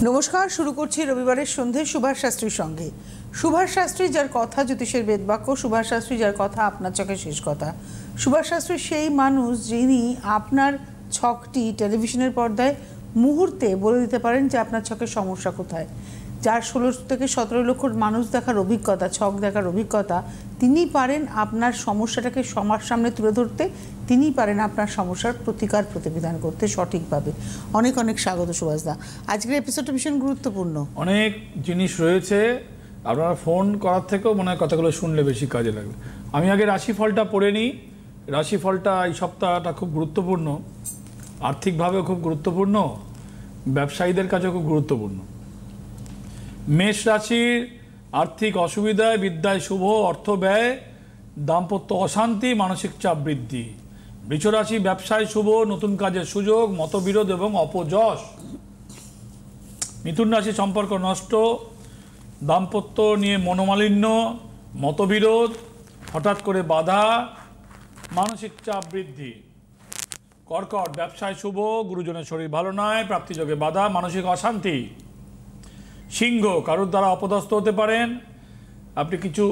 নমস্কার, শুরু করছি রবিবারের সন্ধে সুভাষ শাস্ত্রীর সঙ্গে। সুভাষ শাস্ত্রী যার কথা জ্যোতিষের বেদবাক্য, সুভাষ শাস্ত্রী যার কথা আপনার চোখে শেষ কথা। সুভাষ শাস্ত্রী সেই মানুষ যিনি আপনার ছকটি টেলিভিশনের পর্দায় মুহূর্তে বলে দিতে পারেন যে আপনার ছকের সমস্যা কোথায়। যার 16 থেকে 17 লক্ষ মানুষ দেখার অভিজ্ঞতা, ছক দেখার অভিজ্ঞতা, তিনি পারেন আপনার সমস্যাটাকে সবার সামনে তুলে ধরতে, তিনি পারেন আপনার সমস্যার প্রতিকার প্রতিবিধান করতে সঠিকভাবে। অনেক অনেক স্বাগত সুভাষদা। আজকের এপিসোডটা ভীষণ গুরুত্বপূর্ণ, অনেক জিনিস রয়েছে। আপনারা ফোন করার থেকেও মনে হয় কথাগুলো শুনলে বেশি কাজে লাগবে। আমি আগে রাশিফলটা পড়ে নিই। রাশিফলটা এই সপ্তাহটা খুব গুরুত্বপূর্ণ, আর্থিকভাবেও খুব গুরুত্বপূর্ণ, ব্যবসায়ীদের কাছেও খুব গুরুত্বপূর্ণ। মেষ রাশির আর্থিক অসুবিধায়, বিদ্যায় শুভ, অর্থ ব্যয়, দাম্পত্য অশান্তি, মানসিক চাপ বৃদ্ধি। বৃষ রাশি ব্যবসায় শুভ, নতুন কাজের সুযোগ, মতবিরোধ এবং অপযশ। মিথুন রাশি সম্পর্ক নষ্ট, দাম্পত্য নিয়ে মনোমালিন্য, মতবিরোধ, হঠাৎ করে বাধা, মানসিক চাপ বৃদ্ধি। কর্কট ব্যবসায় শুভ, গুরুজনের শরীর ভালো নয়, প্রাপ্তিযোগে বাধা, মানসিক অশান্তি। সিংহ কারোর দ্বারা অপদস্থ হতে পারেন, আপনি কিছু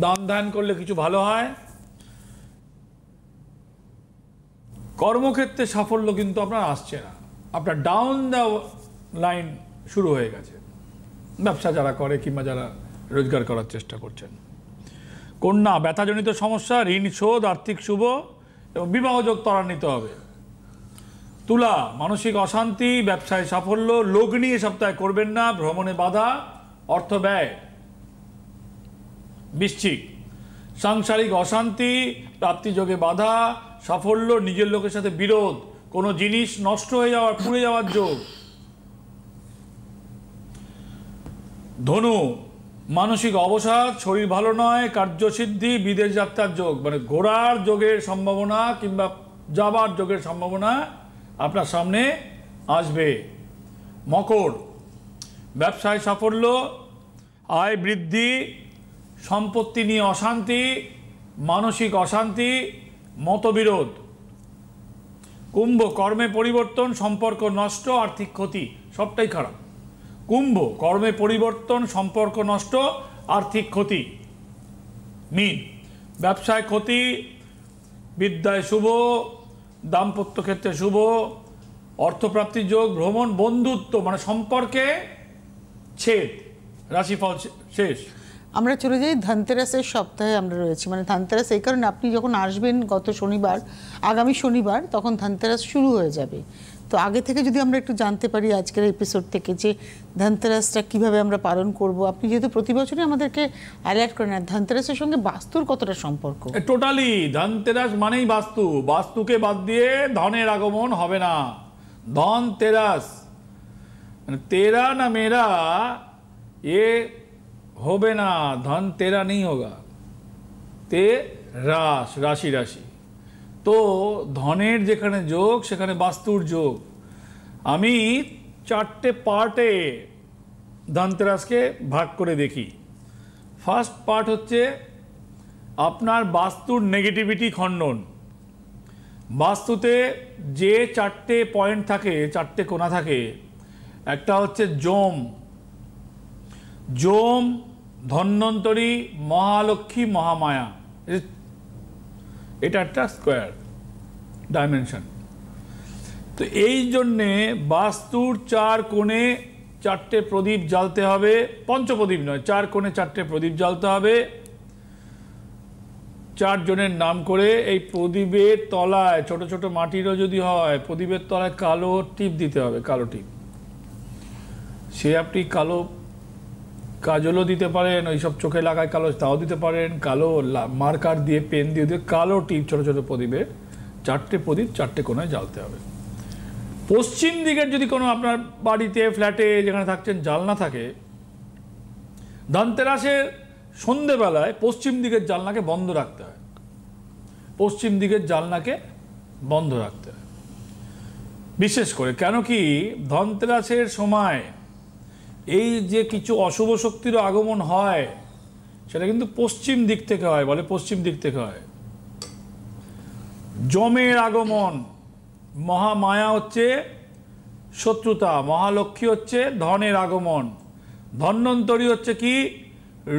দান ধ্যান করলে কিছু ভালো হয়। কর্মক্ষেত্রে সাফল্য কিন্তু আপনার আসছে না, আপনার ডাউন দ্য লাইন শুরু হয়ে গেছে, ব্যবসা যারা করে কিংবা যারা রোজগার করার চেষ্টা করছেন। কন্যা ব্যথাজনিত সমস্যা, ঋণ শোধ, আর্থিক শুভ এবং বিবাহযোগ ত্বরান্বিত হবে। তুলা মানসিক অশান্তি, ব্যবসায় সাফল্য, লোক নিয়ে সপ্তাহে করবেন না, ভ্রমণে বাধা, অর্থ ব্যয়। বৃশ্চিক সাংসারিক অশান্তি, প্রাপ্তিযোগে বাধা, সাফল্য, নিজের লোকের সাথে বিরোধ, কোনো জিনিস নষ্ট হয়ে যাওয়ার, পুড়ে যাওয়ার যোগ। ধনু মানসিক অবসাদ, শরীর ভালো নয়, কার্যসিদ্ধি, বিদেশ যাত্রার যোগ, মানে ঘোরার যোগের সম্ভাবনা কিংবা যাবার যোগের সম্ভাবনা আপনার সামনে আসবে। মকর ব্যবসায় সাফল্য, আয় বৃদ্ধি, সম্পত্তি নিয়ে অশান্তি, মানসিক অশান্তি, মতবিরোধ। কুম্ভ কর্মে পরিবর্তন, সম্পর্ক নষ্ট, আর্থিক ক্ষতি, সবটাই খারাপ। কুম্ভ কর্মে পরিবর্তন, সম্পর্ক নষ্ট, আর্থিক ক্ষতি। মীন ব্যবসায় ক্ষতি, বিদ্যায় শুভ, দাম্পত্য ক্ষেত্রে শুভ, অর্থপ্রাপ্তির যোগ, ভ্রমণ, বন্ধুত্ব মানে সম্পর্কে ছেদ। রাশিফল শেষ। আমরা চলে যাই ধনতেরাসের সপ্তাহে আমরা রয়েছি। মানে ধনতেরাস এই কারণে, আপনি যখন আসবেন গত শনিবার, আগামী শনিবার, তখন ধনতেরাস শুরু হয়ে যাবে। তো আগে থেকে যদি আমরা একটু জানতে পারি আজকের এপিসোড থেকে যে ধনতেরাসটা কীভাবে আমরা পালন করব। আপনি যেহেতু প্রতি বছরই আমাদেরকে অ্যালার্ট করেন, আর ধনতেরাসের সঙ্গে বাস্তুর কতটা সম্পর্ক? টোটালি ধনতেরাস মানেই বাস্তু, বাস্তুকে বাদ দিয়ে ধনের আগমন হবে না। ধনতেরাস মানে তেরা না মেরা এ হবে না, ধন তেরা নেই হোগা, তে রাস, রাশি রাশি। তো ধনের যেখানে যোগ সেখানে বাস্তুর যোগ। আমি 4টে পার্টে ধনতেরাসকে ভাগ করে দেখি। ফার্স্ট পার্ট হচ্ছে আপনার বাস্তুর নেগেটিভিটি খণ্ডন। বাস্তুতে যে 4টে পয়েন্ট থাকে, 4টে কোণা থাকে, একটা হচ্ছে যম, যম, ধন্বন্তরী, মহালক্ষ্মী, মহামায়া, এটা একটা স্কোয়ার ডাইমেনশন। তো এই জন্যে বাস্তুর 4 কোণে 4টে প্রদীপ জ্বালতে হবে, পঞ্চপ্রদীপ নয়, 4 কোণে 4টে প্রদীপ জ্বালতে হবে 4 জনের নাম করে। এই প্রদীপের তলায় ছোট ছোট মাটিরও যদি হয়, প্রদীপের তলায় কালো টিপ দিতে হবে, কালো টিপ। সে আপনি কালো কাজলও দিতে পারেন, ওইসব চোখে লাগায় কালো, তাও দিতে পারেন। কালো মার্কার দিয়ে, পেন দিয়ে কালো টিপ ছোট ছোট প্রদীপে 4টে প্রদীপ 4টে কোণায় জ্বালতে হবে। পশ্চিম দিকের যদি কোনো আপনার বাড়িতে, ফ্ল্যাটে, যেখানে থাকছেন জানলা থাকে, ধনতেরাসের সন্ধেবেলায় পশ্চিম দিকের জানলাকে বন্ধ রাখতে হয়। পশ্চিম দিকের জানলাকে বন্ধ রাখতে হয় বিশেষ করে। কেন কি ধনতেরাসের সময় এই যে কিছু অশুভ শক্তির আগমন হয়, সেটা কিন্তু পশ্চিম দিক থেকে হয়, বলে পশ্চিম দিক থেকে হয়। যমের আগমন, মহামায়া হচ্ছে শত্রুতা, মহালক্ষ্মী হচ্ছে ধনের আগমন, ধন্বন্তরী হচ্ছে কি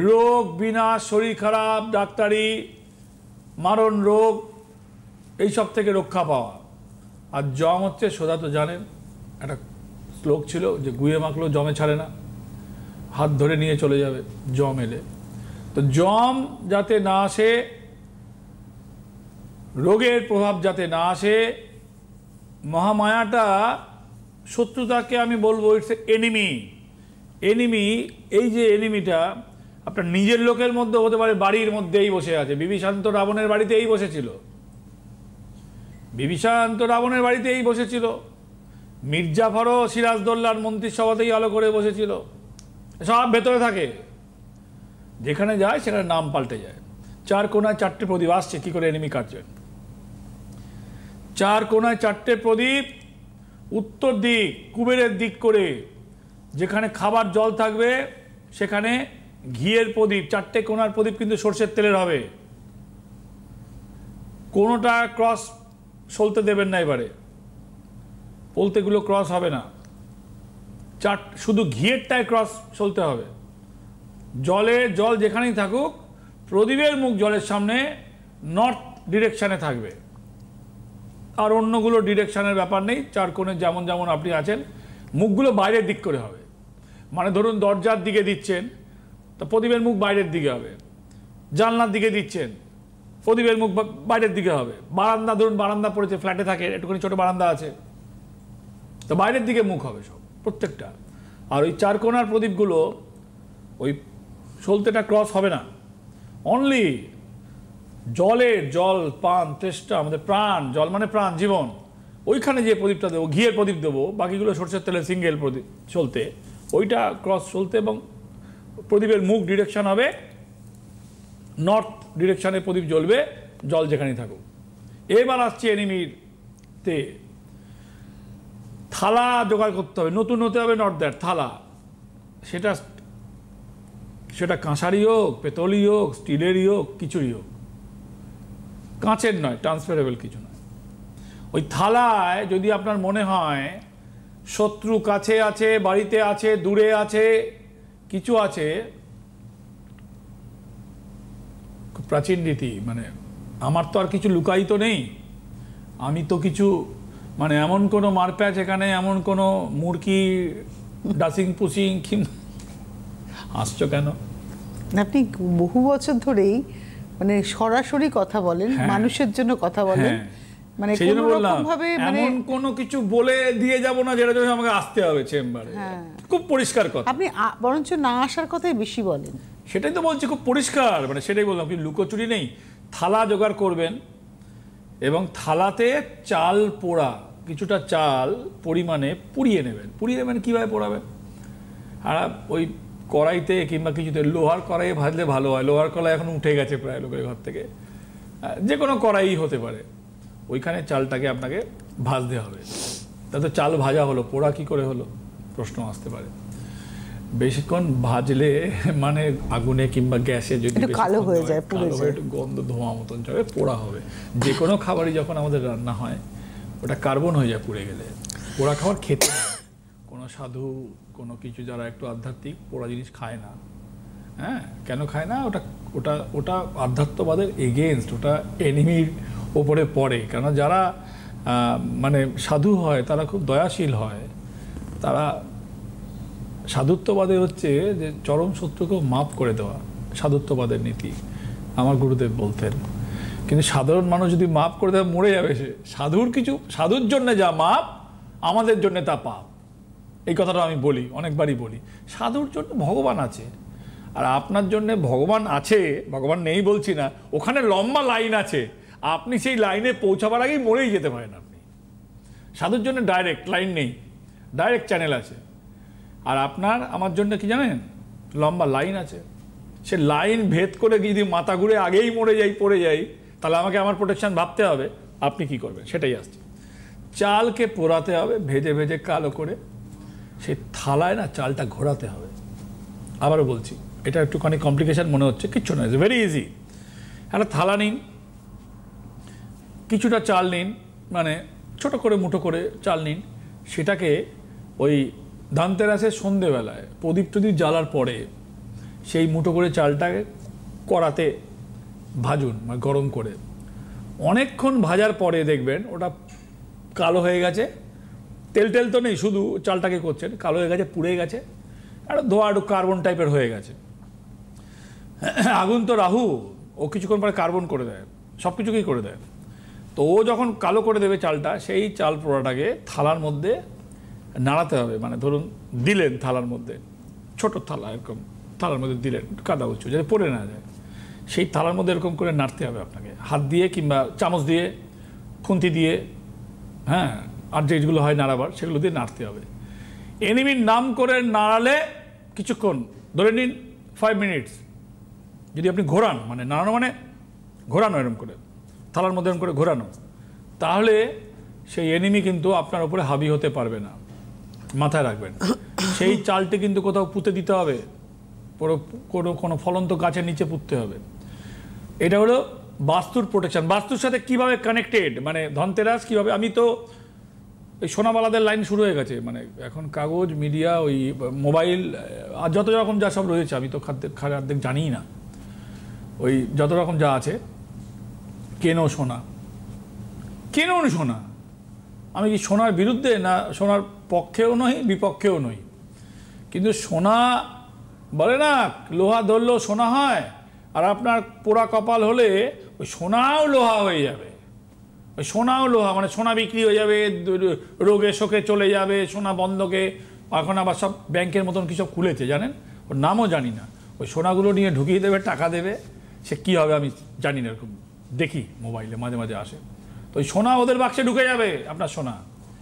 রোগ বিনাশ, শরীর খারাপ, ডাক্তারি, মারণ রোগ, এইসব থেকে রক্ষা পাওয়া। আর যম হচ্ছে, সোজা তো জানেন একটা শ্লোক ছিল যে গুয়ে মাখলেও জমে ছাড়ে না, হাত ধরে নিয়ে চলে যাবে জম এলে। তো জম যাতে না আসে, রোগের প্রভাব যাতে না আসে, মহামায়াটা শত্রুতাকে আমি বলবো ইটস এনিমি। এনিমি, এই যে এনিমিটা আপনার নিজের লোকের মধ্যে হতে পারে, বাড়ির মধ্যেই বসে আছে। বিভীষণ তো রাবণের বাড়িতেই বসেছিল, বিভীষণ তো রাবণের বাড়িতেই বসেছিল, মির্জাফরও সিরাজদৌল্লার মন্ত্রিসভাতেই আলো করে বসেছিল। সব ভেতরে থাকে, যেখানে যায় সেখানে নাম পাল্টে যায়। চার কোনায় চারটে প্রদীপ আসছে, কি করে এনিমি কাটছেন। চার কোনায় চারটে প্রদীপ, উত্তর দিক কুবেরের দিক করে, যেখানে খাবার জল থাকবে সেখানে ঘিয়ের প্রদীপ, চারটে কোনার প্রদীপ কিন্তু সর্ষের তেলের হবে। কোনোটা ক্রস সলতে দেবেন না, এবারে পলতেগুলো ক্রস হবে না, শুধু ঘিয়েরটায় ক্রস সলতে হবে। জল যেখানেই থাকুক, প্রদীপের মুখ জলের সামনে নর্থ ডিরেকশানে থাকবে, আর অন্যগুলো ডিরেকশানের ব্যাপার নেই। চার কোণে যেমন যেমন আপনি আছেন, মুখগুলো বাইরের দিক করে হবে। মানে ধরুন দরজার দিকে দিচ্ছেন, তো প্রদীপের মুখ বাইরের দিকে হবে। জানলার দিকে দিচ্ছেন, প্রদীপের মুখ বাইরের দিকে হবে। বারান্দা, ধরুন বারান্দা পড়েছে, ফ্ল্যাটে থাকে, একটুখানি ছোট বারান্দা আছে, তো বাইরের দিকে মুখ হবে সব প্রত্যেকটা। আর ওই চার কোণার প্রদীপগুলো ওই সলতেটা ক্রস হবে না। অনলি জল পান তেষ্টা, আমাদের প্রাণ, জল মানে প্রাণ, জীবন, ওইখানে যে প্রদীপটা দেবো, ঘিয়ের প্রদীপ দেবো, বাকিগুলো সরষের তেলের সিঙ্গেল প্রদীপ চলতে, ওইটা ক্রস চলতে, এবং প্রদীপের মুখ ডিরেকশন হবে নর্থ ডিরেকশানে, প্রদীপ জ্বলবে জল যেখানেই থাকুক। এবার আসছে এনিমিতে, থালা জোগাড় করতে হবে, নতুন হতে হবে, নট দ্যাট থালা। সেটা কাঁসারই হোক, পেতলই হোক, স্টিলেরই হোক, কিছুরই হোক, কাঁচের নয়, ট্রান্সফারেবল কিছু নয়। ওই থালায় যদি আপনার মনে হয় শত্রু কাছে আছে, বাড়িতে আছে, দূরে আছে, কিছু আছে, খুব প্রাচীন রীতি, মানে আমার তো আর কিছু লুকায়িত নেই, আমি তো কিছু মানে এমন কোনো মারপ্যাচ এখানে, এমন কোনো মুরকি ডাসিং পুসিং, আসছো কেন? আপনি বহু বছর ধরেই মানে সরাসরি কথা বলেন, মানুষের জন্য কথা বলেন, মানে কোনো রকম ভাবে মানে এমন কোনো কিছু বলে দিয়ে যাব না যেটা জন্য আমাকে আসতে হবে চেম্বারে। খুব পরিষ্কার কথা। আপনি বরঞ্চ না আসার কথাই বেশি বলেন। সেটাই তো বলছি, খুব পরিষ্কার, মানে সেটাই বললাম, কি লুকোচুরি নেই। থালা জোগাড় করবেন, এবং থালাতে চাল পোড়া, কিছুটা চাল পরিমাণে পুড়িয়ে নেবেন। কীভাবে পোড়াবেন? আর ওই কড়াইতে কিংবা কিছুতে, লোহার কড়াইয়ে ভাজলে ভালো হয়। লোহার কড়াই এখন উঠে গেছে প্রায় লোকের ঘর থেকে, যে কোনো কড়াই হতে পারে। ওইখানে চালটাকে আপনাকে ভাজতে হবে। তাতে চাল ভাজা হলো, পোড়া কি করে হলো প্রশ্ন আসতে পারে। বেশিক্ষণ ভাজলে মানে আগুনে কিংবা গ্যাসে যদি কালো হয়ে যায়, একটু গন্ধ ধোঁয়া মতন যাবে, পোড়া হবে। যে কোনো খাবারই যখন আমাদের রান্না হয়, ওটা কার্বন হয়ে যায় পুড়ে গেলে। পোড়া খাবার খেতে কোনো সাধু, কোনো কিছু যারা একটু আধ্যাত্মিক, পোড়া জিনিস খায় না। হ্যাঁ, কেন খায় না? ওটা আধ্যাত্মবাদের এগেনস্ট, ওটা এনিমির ওপরে পড়ে। কেন যারা মানে সাধু হয়, তারা খুব দয়াশীল হয়। তারা সাধুত্ববাদে হচ্ছে যে চরম শত্রুকেও মাপ করে দেওয়া, সাধুত্ববাদের নীতি আমার গুরুদেব বলতেন। কিন্তু সাধারণ মানুষ যদি মাপ করে দেয়, মরে যাবে সে। সাধুর জন্য যা মাপ, আমাদের জন্য তা পাপ। এই কথাটা আমি বলি, অনেকবারই বলি। সাধুর জন্য ভগবান আছে, আর আপনার জন্য ভগবান আছে, ভগবান নেই বলছি না, ওখানে লম্বা লাইন আছে। আপনি সেই লাইনে পৌঁছাবার আগেই মরেই যেতে পারেন আপনি। সাধুর জন্য ডাইরেক্ট লাইন নেই, ডাইরেক্ট চ্যানেল আছে। আর আপনার আমার জন্য কি জানেন, লম্বা লাইন আছে। সে লাইন ভেদ করে যদি মাথা ঘুরে আগেই পড়ে যাই, তাহলে আমাকে আমার প্রোটেকশন ভাবতে হবে। আপনি কি করবেন সেটাই আসছে। চালকে পোড়াতে হবে, ভেজে ভেজে কালো করে, সেই থালায় না চালটা ঘোরাতে হবে। আবারও বলছি, এটা একটুখানি কমপ্লিকেশন মনে হচ্ছে, কিচ্ছু নয়, ভেরি ইজি। একটা থালা নিন, কিছুটা চাল নিন, মানে ছোট করে মুঠো করে চাল নিন, সেটাকে ওই ধানতেরাসের সন্ধেবেলায় প্রদীপ টদীপ জ্বালার পরে সেই মুঠো করে চালটাকে কড়াতে ভাজুন, মানে গরম করে। অনেকক্ষণ ভাজার পরে দেখবেন ওটা কালো হয়ে গেছে, তেল টেল তো নেই, শুধু চালটাকে করছেন, কালো হয়ে গেছে, পুড়ে গেছে, আর ধোয়া একটু কার্বন টাইপের হয়ে গেছে। আগুন তো রাহু, ও কিছুক্ষণ পরে কার্বন করে দেয়, সব কিছুকেই করে দেয়। তো ও যখন কালো করে দেবে চালটা, সেই চাল পোড়াটাকে থালার মধ্যে নাড়াতে হবে। মানে ধরুন দিলেন থালার মধ্যে, ছোট থালা, এরকম থালার মধ্যে দিলেন কাদা উঁচু যাতে পড়ে না যায়, সেই থালার মধ্যে এরকম করে নাড়তে হবে আপনাকে, হাত দিয়ে কিংবা চামচ দিয়ে, খুন্তি দিয়ে, হ্যাঁ, আর যেগুলো হয় নাড়াবার সেগুলো দিয়ে নাড়তে হবে। এনিমির নাম করে নাড়ালে কিছুক্ষণ, ধরে নিন 5 মিনিটস, যদি আপনি ঘোরান, মানে নাড়ানো মানে ঘোরানো, এরকম করে থালার মধ্যে এরকম করে ঘোরানো, তাহলে সেই এনিমি কিন্তু আপনার উপরে হাবি হতে পারবে না। মাথায় রাখবেন, সেই চালটি কিন্তু কোথাও পুঁতে দিতে হবে, কোনো ফলন্ত গাছের নিচে পুঁততে হবে। এটা হলো বাস্তুর প্রোটেকশন। বাস্তুর সাথে কিভাবে কানেক্টেড, মানে ধনতেরাস কিভাবে, আমি তো ওই সোনাবালাদের লাইন শুরু হয়ে গেছে, মানে এখন কাগজ, মিডিয়া, ওই মোবাইল, আর যত রকম যা সব রয়েছে, আমি তো খাদ্য জানিই না, ওই যত রকম যা আছে, কেনো সোনা, কেনুন সোনা। আমি কি সোনার বিরুদ্ধে না, সোনার পক্ষেও নই, বিপক্ষেও নই, কিন্তু সোনা বলে না লোহা ধরলেও সোনা হয়, আর আপনার পোড়া কপাল হলে ওই সোনাও লোহা হয়ে যাবে। ওই সোনাও লোহা, মানে সোনা বিক্রি হয়ে যাবে, রোগে শোকে চলে যাবে, সোনা বন্ধকে। এখন আবার সব ব্যাংকের মতন কী সব খুলেছে জানেন, ওর নামও জানি না। ওই সোনাগুলো নিয়ে ঢুকিয়ে দেবে, টাকা দেবে, সে কী হবে আমি জানি না, এরকম দেখি মোবাইলে মাঝে মাঝে আসে। তো ওই সোনা ওদের বাক্সে ঢুকে যাবে, আপনার সোনা।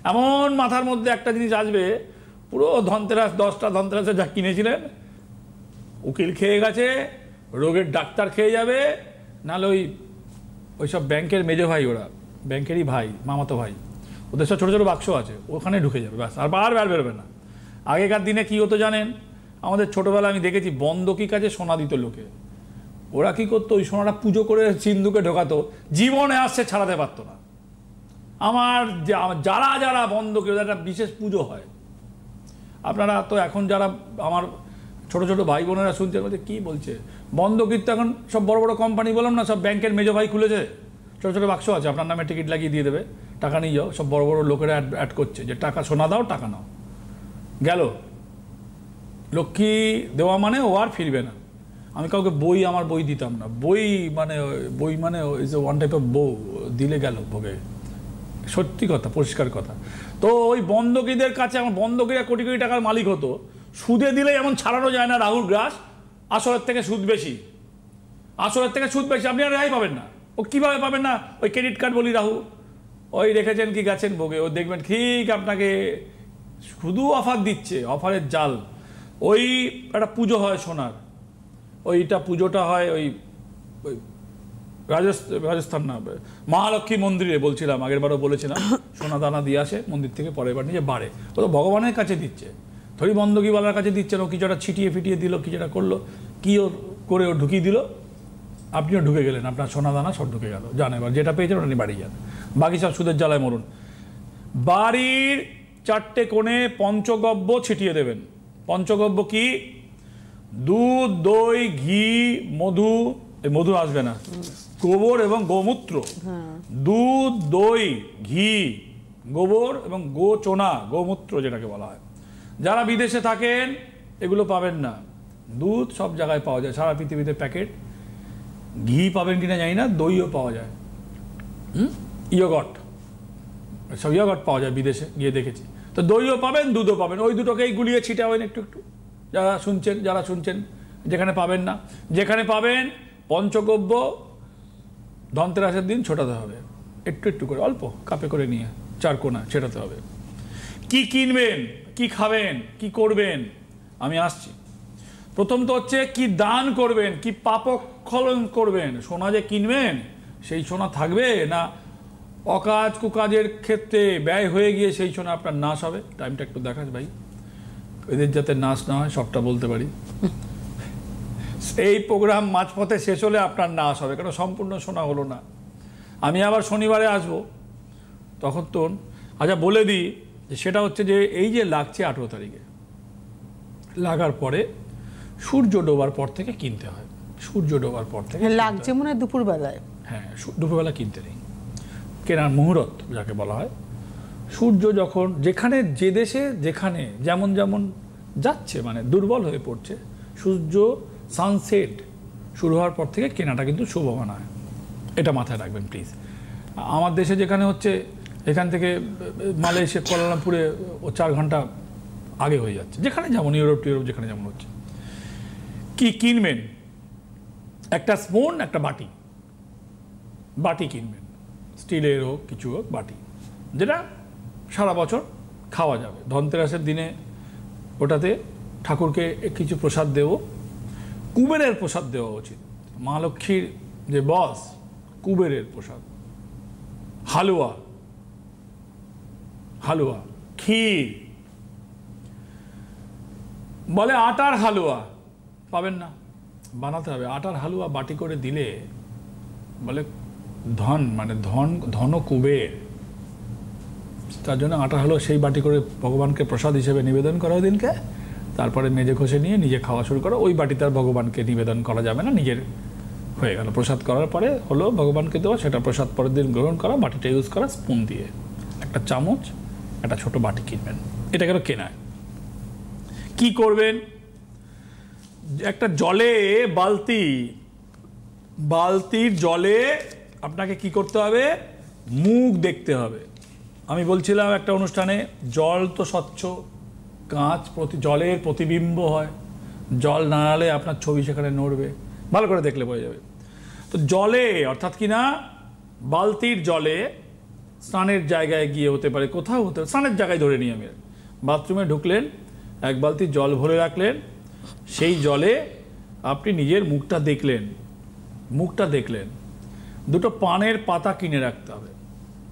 এমন মাথার মধ্যে একটা জিনিস আসবে, পুরো ধনতেরাস, 10টা ধনতেরাসে যা কিনেছিলেন, উকিল খেয়ে গেছে, রোগের ডাক্তার খেয়ে যাবে, নাহলে ওই সব ব্যাংকের মেজো ভাই, ওরা ব্যাংকেরই ভাই, মামাতো ভাই, ওদের সব ছোটো ছোটো বাক্স আছে, ওখানে ঢুকে যাবে, ব্যাস, আর বার বেরোবে না। আগেকার দিনে কী হতো জানেন, আমাদের ছোটোবেলায় আমি দেখেছি বন্ধকি কাজে সোনা দিত লোকে। ওরা কী করতো, ওই সোনাটা পুজো করে সিন্ধুকে ঢোকাতো, জীবনে আসছে ছাড়াতে পারতো না। আমার যারা যারা বন্ধকি, ওদের একটা বিশেষ পুজো হয়। আপনারা তো এখন যারা আমার ছোটো ছোটো ভাই বোনেরা শুনছেন, বলছে কী বলছে, বন্ধকির তো এখন সব বড় বড় কোম্পানি, বললাম না, সব ব্যাংকের মেজো ভাই খুলেছে, ছোটো ছোটো বাক্স আছে, আপনার নামে টিকিট লাগিয়ে দিয়ে দেবে, টাকা নিয়ে যাও। সব বড় বড় লোকেরা অ্যাড করছে যে টাকা, সোনা দাও, টাকা নাও, গেল। লক্ষ্মী দেওয়া মানে ও আর ফিরবে না। আমি কাউকে আমার বই দিতাম না, বই মানে is a one type of বউ, দিলে গেল ভোগে, সত্যি কথা, পরিষ্কার কথা। তো ওই বন্ধকিদের কাছে, আমার বন্ধকিরা কোটি কোটি টাকার মালিক হতো, সুদে দিলে এমন ছাড়ানো যায় না, রাহুর গ্রাস, আসলের থেকে সুদ বেশি, আসলের থেকে সুদ বেশি, আপনি আর রেহাই পাবেন না। ও কীভাবে পাবেন না, ওই ক্রেডিট কার্ড বলি রাহু, ওই রেখেছেন কি গেছেন ভোগে, ও দেখবেন ঠিক আপনাকে শুধু অফার দিচ্ছে, অফারের জাল। ওই একটা পুজো হয় সোনার, ওইটা পুজোটা হয় ওই রাজস্থান না, মহালক্ষ্মী মন্দিরে বলছিলাম, আগের বারও বলেছিলাম, সোনা দানা দিয়ে আসে মন্দির থেকে, পরের বার নিয়ে বাড়ে, ও তো ভগবানের কাছে দিচ্ছে, থরি বন্ধকিওয়ালার কাছে দিচ্ছেন। ও কিছুটা ছিটিয়ে ফিটিয়ে দিল, কিছুটা করলো, কী ও করে ও ঢুকিয়ে দিল, আপনিও ঢুকে গেলেন, আপনার সোনা দানা সব ঢুকে গেল, যান এবার যেটা পেয়েছেন ওটা নিয়ে বাড়ি যান, বাকি সব সুদের জ্বালায় মরুন। বাড়ির 4টে কোণে পঞ্চগব্য ছিটিয়ে দেবেন। পঞ্চগব্য কি? দুধ, দই, ঘি, মধু, মধু আসবে না, গোবর এবং গোমূত্র। দুধ, দই, ঘি, গোবর এবং গোচোনা, গোমূত্র যেটাকে বলা হয়। যারা বিদেশে থাকেন এগুলো পাবেন না, দুধ সব জায়গায় পাওয়া যায়, সারা পৃথিবীতে প্যাকেট। ঘি পাবেন কিনা জানি না, দইও পাওয়া যায়, ইয়োগট, সব ইয়োগট পাওয়া যায় বিদেশে গিয়ে দেখেছি। তো দইও পাবেন, দুধও পাবেন, ওই দুটোকেই গুলিয়ে ছিটাবেন একটু একটু, যারা শুনছেন, যেখানে পাবেন না, যেখানে পাবেন পঞ্চগব্য ধনতেরাসের দিন ছোটাতে হবে, একটু একটু করে, অল্প কাপে করে নিয়ে 4 কোণা ছেটাতে হবে। কি কিনবেন, কি খাবেন, কি করবেন, আমি আসছি। প্রথম তো হচ্ছে কি দান করবেন, কি পাপস্খলন করবেন। সোনা যে কিনবেন সেই সোনা থাকবে না অকাজ কুকাজের ক্ষেত্রে ব্যয় হয়ে গিয়ে সেই সোনা আপনার নাশ হবে। টাইমটা একটু দেখাস ভাই, এদের যাতে নাশ না হয় সবটা বলতে পারি। এই প্রোগ্রাম মাঝপথে শেষ হলে আপনার নাশ হবে, কারণ সম্পূর্ণ সোনা হলো না। আমি আবার শনিবারে আসবো, তখন তো আচ্ছা বলে দিই, সেটা হচ্ছে যে এই যে লাগছে 18 তারিখে, লাগার পরে সূর্য ডোবার পর থেকে কিনতে হয়। সূর্য ডোবার পর থেকে লাগছে মনে হয় দুপুরবেলায়। হ্যাঁ, দুপুরবেলা কিনতে নেই, কেনার মুহূর্ত যাকে বলা হয়। সূর্য যখন যেখানে যে দেশে যেখানে যেমন যেমন যাচ্ছে, মানে দুর্বল হয়ে পড়ছে, সূর্য সানসেট শুরু হওয়ার পর থেকে কেনাটা কিন্তু শুভ মানা হয়। এটা মাথায় রাখবেন প্লিজ। আমার দেশে যেখানে হচ্ছে, এখান থেকে মালয়েশিয়া কুয়ালালামপুরে 4 ঘন্টা আগে হয়ে যাচ্ছে, যেখানে যেমন ইউরোপ যেখানে যেমন হচ্ছে। কি কিনবেন? একটা স্পুন, একটা বাটি। বাটি কিনবেন, স্টিলের হোক কিছু হোক বাটি, যেটা সারা বছর খাওয়া যাবে। ধনতেরাসের দিনে ওটাতে ঠাকুরকে কিছু প্রসাদ দেব। কুবেরের প্রসাদ দেওয়া উচিত। মা লক্ষ্মীর যে বস, কুবেরের প্রসাদ, হালুয়া, হালুয়া, ক্ষীর, বলে আটার হালুয়া পাবেন না, বানাতে হবে। আটার হালুয়া বাটি করে দিলে বলে ধন, মানে ধন ও কুবের, তার জন্য আটার হালুয়া সেই বাটি করে ভগবানকে প্রসাদ হিসেবে নিবেদন করা ওই দিনকে। তারপরে মেজে ঘষে নিয়ে নিজে খাওয়া শুরু করো। ওই বাটিতে আর ভগবানকে নিবেদন করা যাবে না, নিজের হয়ে গেল। প্রসাদ করার পরে হলো ভগবানকে দেওয়া, সেটা প্রসাদ পরের দিন গ্রহণ করা, বাটিটা ইউজ করা স্পুন দিয়ে। একটা চামচ, একটা ছোট বাটি কিনবেন, এটা গেল কেনায়। কি করবেন? একটা জলে বালতির জলে আপনাকে কি করতে হবে? মুখ দেখতে হবে। আমি বলছিলাম একটা অনুষ্ঠানে, জল তো স্বচ্ছ, কাঁচ জলের প্রতিবিম্ব হয়, জল নাড়ালে আপনার ছবি সেখানে নড়বে, ভালো করে দেখলে বোঝা যাবে। তো জলে, অর্থাৎ কি না, বালতির জলে স্নানের জায়গায় গিয়ে হতে পারে, কোথাও হতে পারে, স্নানের জায়গায় ধরে নিয়ে আমি বাথরুমে ঢুকলেন, 1 বালতি জল ভরে রাখলেন, সেই জলে আপনি নিজের মুখটা দেখলেন। 2টো পানের পাতা কিনে রাখতে হবে,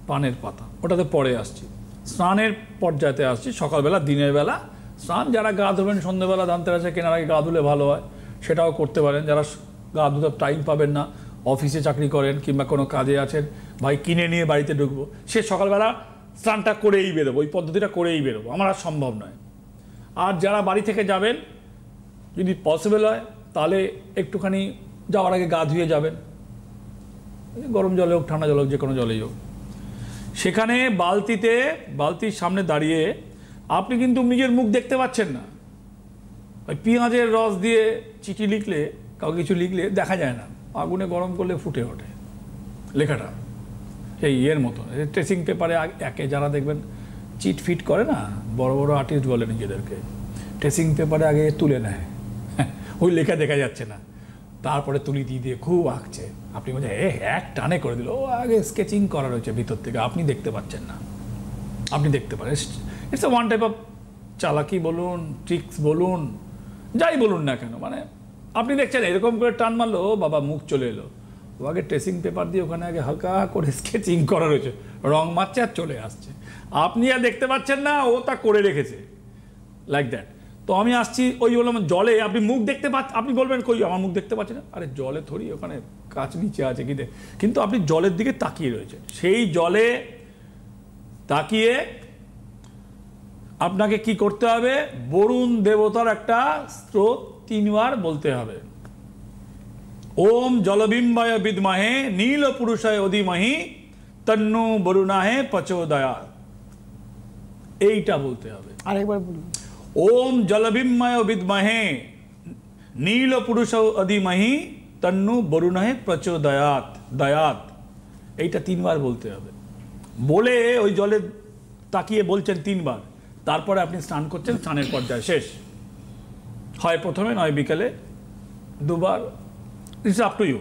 পানের পাতা, ওটাতে পরে আসছি, স্নানের পর্যায়ে আসছি। সকালবেলা, দিনের বেলা স্নান, যারা গা ধোবেন সন্ধ্যেবেলা ধনতেরাসে কেনার আগে গা ধুলে ভালো হয়, সেটাও করতে পারেন। যারা গা ধুতে টাইম পাবেন না, অফিসে চাকরি করেন কিংবা কোনো কাজে আছেন, ভাই কিনে নিয়ে বাড়িতে ঢুকবো, সে সকালবেলা স্নানটা করেই বেরোবো, ওই পদ্ধতিটা করেই বেরোবো, আমার আর সম্ভব নয়। আর যারা বাড়ি থেকে যাবেন, যদি পসিবল হয় তাহলে একটুখানি যাওয়ার আগে গা ধুয়ে যাবেন, গরম জলে হোক ঠান্ডা জলে হোক, যে কোনো জলেই হোক। সেখানে বালতির সামনে দাঁড়িয়ে আপনি কিন্তু নিজের মুখ দেখতে পাচ্ছেন না। ওই পেঁয়াজের রস দিয়ে চিঠি লিখলে, কাউকে কিছু লিখলে দেখা যায় না, আগুনে গরম করলে ফুটে ওঠে লেখাটা, সেই ইয়ের মতো। ট্রেসিং পেপারে একে যারা দেখবেন চিট ফিট করে না, বড় বড় আর্টিস্ট বলে নিজেদেরকে, ট্রেসিং পেপারে আগে তুলে নেয়, ওই লেখা দেখা যাচ্ছে না, তারপরে তুলি দিয়ে খুব আঁকছে, আপনি বলছেন এক টানে করে দিল, ও আগে স্কেচিং করা রয়েছে ভিতর থেকে, আপনি দেখতে পাচ্ছেন না। আপনি দেখতে পারেন, it's a one type of চালাকি বলুন, ট্রিক্স বলুন, যাই বলুন না কেন, মানে আপনি দেখছেন এরকম করে টান মারলো, বাবা মুখ চলে এলো, ও আগে ট্রেসিং পেপার দিয়ে ওখানে আগে হালকা করে স্কেচিং করা রয়েছে, রং মারছে আর চলে আসছে, আপনি আর দেখতে পাচ্ছেন না, ও তা করে রেখেছে, লাইক দ্যাট। তো আমি আসছি, ওই বললাম জলে আপনি মুখ দেখতে পাচ্ছেন, আপনি বলবেন কই আমার মুখ দেখতে পাচ্ছেন না, আরে জলে থরি, ওখানে কাঁচ নিচে আছে কিন্তু আপনি জলের দিকে তাকিয়ে রয়েছেন। সেই জলে তাকিয়ে আপনাকে কি করতে হবে? বরুণ দেবতার একটা স্তোত্র 3 বার বলতে হবে। ওম জলবিম্বায় বিদ্মহে নীল পুরুষায় অধিমহি তন্নো বরুণাহে প্রচোদয়াৎ, এইটা বলতে হবে। আরেকবার বলুন। ওম জলবিম্বায় বিদ্মহে নীল পুরুষায় অধিমহি তন্নো বরুণাহে প্রচোদয়াৎ, এইটা 3 বার বলতে হবে। বলে ওই জলে তাকিয়ে বলছেন 3 বার, তারপরে আপনি স্নান করছেন, স্নানের পর্যায়ে শেষ হয় প্রথমে নয় বিকেলে 2 বার, ইটস আপ টু ইউ।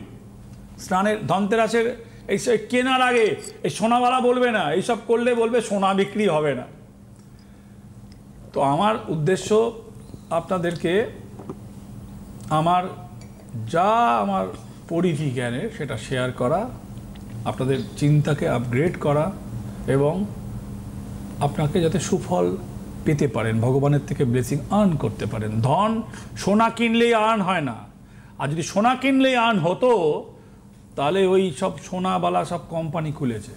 স্নানের ধনতেরাসের এই কেনার আগে এই সোনাওয়ালা বলবে না, এইসব করলে বলবে সোনা বিক্রি হবে না। তো আমার উদ্দেশ্য আপনাদেরকে আমার পরিধি জ্ঞানে সেটা শেয়ার করা, আপনাদের চিন্তাকে আপগ্রেড করা, এবং আপনাকে যাতে সুফল পেতে পারেন, ভগবানের থেকে ব্লেসিং আর্ন করতে পারেন। ধন সোনা কিনলেই আর্ন হয় না, আর যদি সোনা কিনলেই আর্ন হতো তাহলে ওই সব সোনাওয়ালা সব কোম্পানি খুলেছে,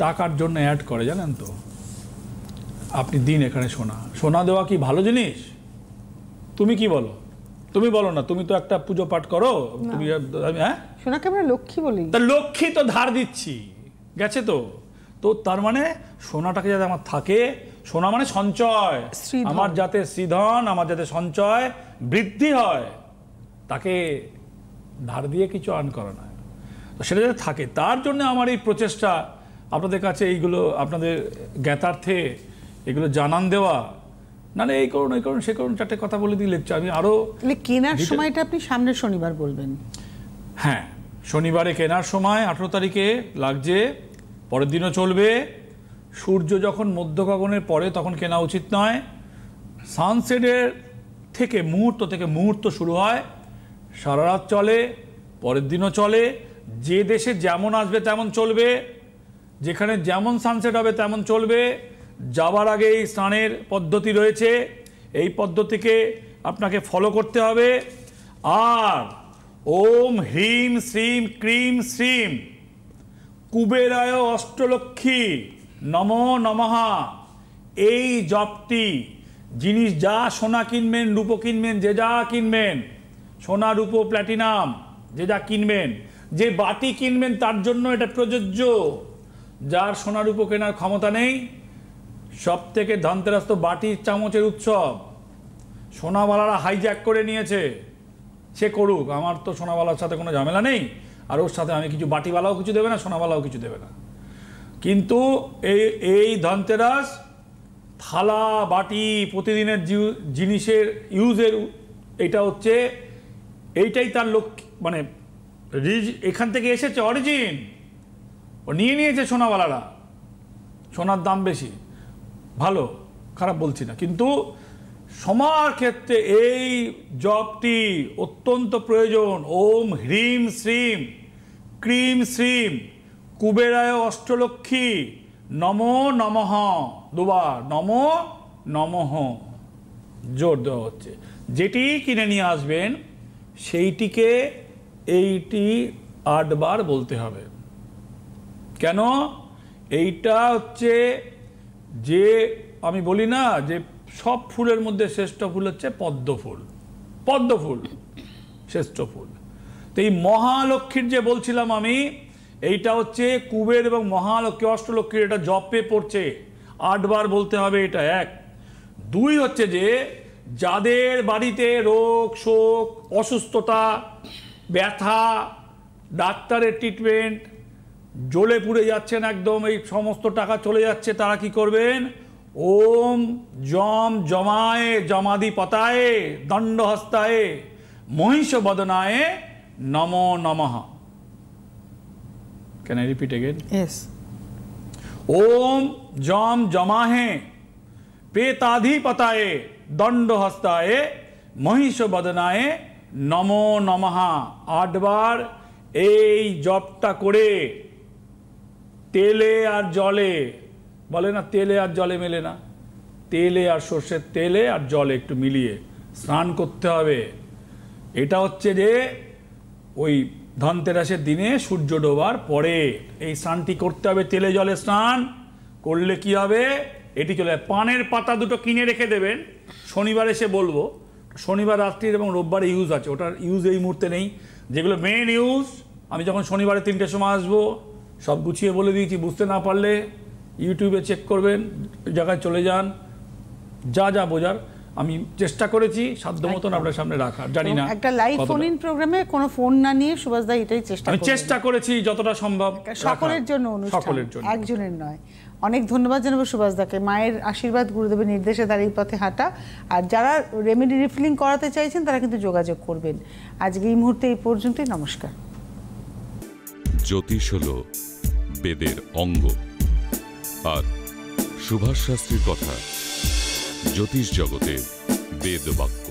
টাকার জন্য অ্যাড করে, জানেন তো, আপনি দিন এখানে সোনা। সোনা দেওয়া কি ভালো জিনিস? তুমি কি বলো? তুমি বলো না, তুমি তো একটা পুজো পাঠ করো। তুমি হ্যাঁ, সোনাকে আমরা লক্ষ্মী বলি। তা লক্ষ্মী তো ধার দিচ্ছি, গেছে তো। তো তার মানে সোনাটাকে যাতে আমার থাকে, সোনা মানে সঞ্চয়, আমার যাতে শ্রীধন, আমার যাতে সঞ্চয় বৃদ্ধি হয়, তাকে ধার দিয়ে কিছু আর্ন করা না, তো সেটা যাতে থাকে, তার জন্য আমার এই প্রচেষ্টা আপনাদের কাছে, এইগুলো আপনাদের জ্ঞাতার্থে এগুলো জানান দেওয়া। না না, এই করুন, এই করুন, সে করুন, চারটে কথা বলে দিলে আমি আরও। কেনার সময়টা আপনি সামনের শনিবার বলবেন। হ্যাঁ, শনিবারে কেনার সময় 18 তারিখে লাগছে, পরের দিনও চলবে। সূর্য যখন মধ্য গগনের পরে তখন কেনা উচিত নয়। সানসেটের থেকে মুহূর্ত শুরু হয়, সারা রাত চলে, পরের দিনও চলে। যে দেশে যেমন আসবে তেমন চলবে, যেখানে যেমন সানসেট হবে তেমন চলবে। যাবার আগে এই স্নানের পদ্ধতি রয়েছে, এই পদ্ধতিকে আপনাকে ফলো করতে হবে। আর ওম হ্রিম শ্রীম ক্রিম শ্রীম কুবেরায় অষ্টলক্ষ্মী নমো নমঃ, এই জপটি জিনিস যা সোনা কিনবেন, রূপো কিনবেন, যে যা কিনবেন, সোনা রূপো প্ল্যাটিনাম যে যা কিনবেন, যে বাটি কিনবেন তার জন্য এটা প্রযোজ্য। যার সোনা রূপো কেনার ক্ষমতা নেই, সব থেকে ধনতেরাস তো বাটির চামচের উৎসব। সোনাওয়ালারা হাইজ্যাক করে নিয়েছে, সে করুক, আমার তো সোনাওয়ালার সাথে কোনো ঝামেলা নেই। আর ওর সাথে আমি কিছু, বাটিওয়ালাও কিছু দেবে না, সোনাওয়ালাও কিছু দেবে না। কিন্তু এই ধনতেরাস থালা বাটি প্রতিদিনের জিনিসের ইউজের, এটা হচ্ছে, এইটাই তার লক্ষ্য, মানে এখান থেকে এসেছে অরিজিন। ও নিয়ে নিয়েছে সোনাওয়ালারা, সোনার দাম বেশি, ভালো খারাপ বলছি না, কিন্তু সমার ক্ষেত্রে এই জপটি অত্যন্ত প্রয়োজন। ওম হ্রিম শ্রীম ক্রিম শ্রীম কুবেরায় অষ্টলক্ষ্মী নমো নমঃ, দুবার নমো নমঃ জোর দেওয়া হচ্ছে। যেটি কিনে নিয়ে আসবেন সেইটিকে এইটি 8 বার বলতে হবে। কেন? এইটা হচ্ছে, যে আমি বলি না যে সব ফুলের মধ্যে শ্রেষ্ঠ ফুল হচ্ছে পদ্ম ফুল, পদ্ম ফুল শ্রেষ্ঠ ফুল। তো এই মহালক্ষ্মীর যে বলছিলাম আমি, এইটা হচ্ছে কুবের এবং মহালক্ষ্মী অষ্টলক্ষ্মীর, এটা জপে পড়ছে, 8 বার বলতে হবে। এটা 1। 2 হচ্ছে যে যাদের বাড়িতে রোগ শোক, অসুস্থতা, ব্যথা, ডাক্তারের ট্রিটমেন্ট, জ্বলে পুড়ে যাচ্ছেন একদম, এই সমস্ত টাকা চলে যাচ্ছে, তারা কি করবেন? ওম জম জমায়ে জমাদি পতায়ে দণ্ডহস্তায়ে মহিষ বদনায়ে নমো নমঃ। Can I repeat again? Yes. ओम जम जमाहे प्रेताधिपताये दंडहस्ताये महिष बदनाये नमो नमः। 8 বার এই জপটা করে তেলে আর জলে, বলে না তেলে আর জলে মেলে না, তেলে আর সর্ষের তেলে আর জলে একটু মিলিয়ে স্নান করতে হবে। এটা হচ্ছে যে ওই ধনতেরাসের দিনে সূর্য ডোবার পরে এই স্নানটি করতে হবে। তেলে জলে স্নান করলে কি হবে? এটি চলে, পানের পাতা 2টো কিনে রেখে দেবেন, শনিবার এসে বলবো। শনিবার রাত্রির এবং রোববারে ইউজ আছে, ওটার ইউজ এই মুহূর্তে নেই। যেগুলো মেন ইউজ, আমি যখন শনিবারে 3টের সময় আসবো সব গুছিয়ে বলে দিয়েছি। বুঝতে না পারলে ইউটিউবে চেক করবেন, জায়গায় চলে যান, যা যা বোঝার আমি চেষ্টা করেছি সাধ্য মতন আপনার সামনে রাখার। জানি না একটা লাইভ ফোন ইন প্রোগ্রামে কোনো ফোন না নিয়ে সুভাষ দা এটাই চেষ্টা করেছি যতটা সম্ভব সকলের জন্য অনুষ্ঠান, সকলের জন্য, একজনের নয়। অনেক ধন্যবাদ জানাবো সুভাষ দাকে। মায়ের আশীর্বাদ, গুরুদেবের নির্দেশে তার এই পথে হাঁটা। আর যারা রেমেডি রিফিলিং করাতে চাইছেন তারা কিন্তু যোগাযোগ করবেন। আজকে এই মুহূর্তে এই পর্যন্তই, নমস্কার। জ্যোতিষ হলো বেদের অঙ্গ, আর সুভাষ শাস্ত্রীর কথা জ্যোতিষ জগতে বেদ বাক্য।